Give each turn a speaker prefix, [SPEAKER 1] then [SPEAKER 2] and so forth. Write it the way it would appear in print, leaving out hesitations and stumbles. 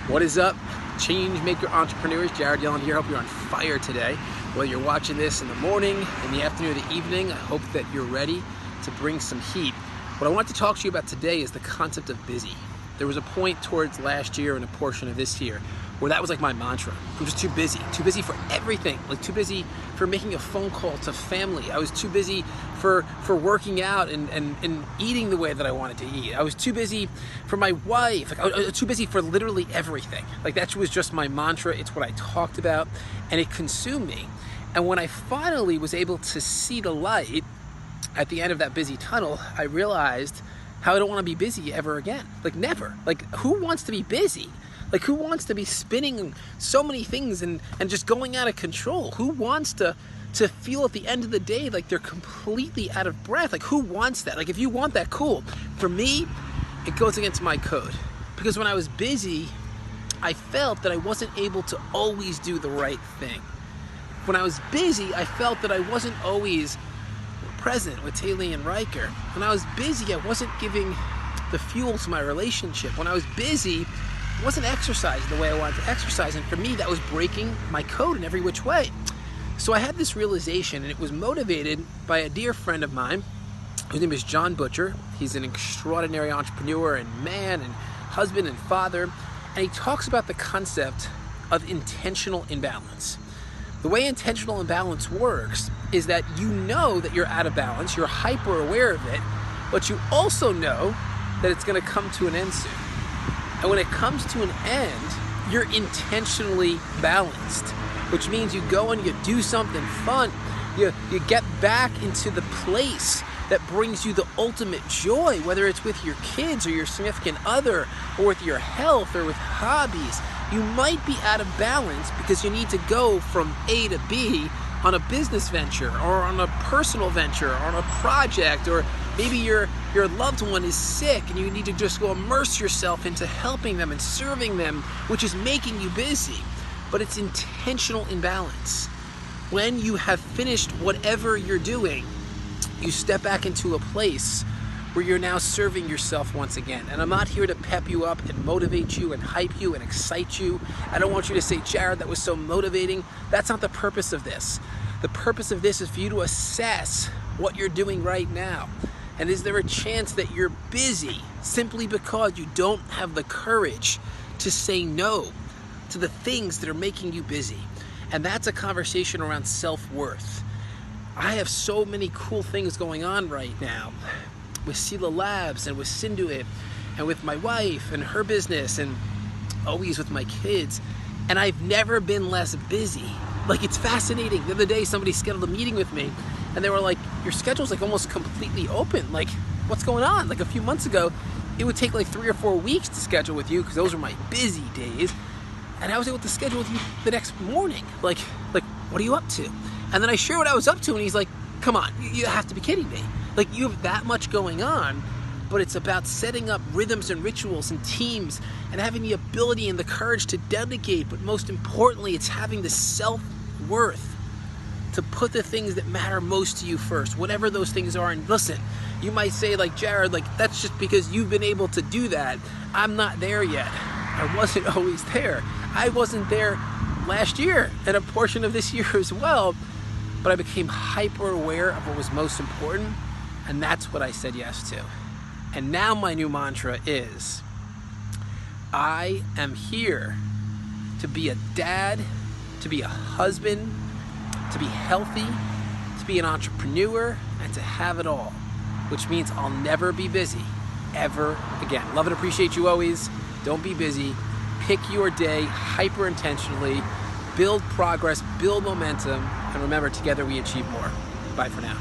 [SPEAKER 1] What is up, change maker entrepreneurs? Jared Yellin here. Hope you're on fire today. Whether you're watching this in the morning, in the afternoon, or the evening, I hope that you're ready to bring some heat. What I want to talk to you about today is the concept of busy. There was a point towards last year and a portion of this year where that was like my mantra. I'm just too busy for everything. Like too busy for making a phone call to family. I was too busy for working out and eating the way that I wanted to eat. I was too busy for my wife. Like, I was too busy for literally everything. Like that was just my mantra. It's what I talked about and it consumed me. And when I finally was able to see the light at the end of that busy tunnel, I realized how I don't want to be busy ever again. Like never. Like who wants to be busy? Like who wants to be spinning so many things and just going out of control? Who wants to feel at the end of the day like they're completely out of breath? Like who wants that? Like if you want that, cool. For me, it goes against my code. Because when I was busy, I felt that I wasn't able to always do the right thing. When I was busy, I felt that I wasn't always present with Taylor and Riker. When I was busy, I wasn't giving the fuel to my relationship. When I was busy, I wasn't exercising the way I wanted to exercise, and for me that was breaking my code in every which way. So I had this realization, and it was motivated by a dear friend of mine. His name is John Butcher. He's an extraordinary entrepreneur and man and husband and father, and he talks about the concept of intentional imbalance. The way intentional imbalance works is that you know that you're out of balance, you're hyper aware of it, but you also know that it's going to come to an end soon. And when it comes to an end, you're intentionally balanced, which means you go and you do something fun. You get back into the place that brings you the ultimate joy, whether it's with your kids or your significant other or with your health or with hobbies. You might be out of balance because you need to go from A to B on a business venture or on a personal venture or on a project, or maybe your loved one is sick and you need to just go immerse yourself into helping them and serving them, which is making you busy. But it's intentional imbalance. When you have finished whatever you're doing, you step back into a place where you're now serving yourself once again. And I'm not here to pep you up and motivate you and hype you and excite you. I don't want you to say, Jared, that was so motivating. That's not the purpose of this. The purpose of this is for you to assess what you're doing right now. And is there a chance that you're busy simply because you don't have the courage to say no to the things that are making you busy? And that's a conversation around self-worth. I have so many cool things going on right now with Sila Labs and with Sinduit and with my wife and her business and always with my kids. And I've never been less busy. Like, it's fascinating. The other day, somebody scheduled a meeting with me and they were like, your schedule's like almost completely open. Like, what's going on? Like a few months ago, it would take like 3 or 4 weeks to schedule with you because those are my busy days. And I was able to schedule with you the next morning. Like, what are you up to? And then I share what I was up to and he's like, come on, you have to be kidding me. Like, you have that much going on, but it's about setting up rhythms and rituals and teams and having the ability and the courage to delegate. But most importantly, it's having the self-worth to put the things that matter most to you first, whatever those things are. And listen, you might say, like, Jared, like, that's just because you've been able to do that. I'm not there yet. I wasn't always there. I wasn't there last year and a portion of this year as well, but I became hyper aware of what was most important, and that's what I said yes to. And now my new mantra is, I am here to be a dad, to be a husband, to be healthy, to be an entrepreneur, and to have it all, which means I'll never be busy ever again. Love and appreciate you always. Don't be busy. Pick your day hyper intentionally. Build progress, build momentum, and remember, together we achieve more. Bye for now.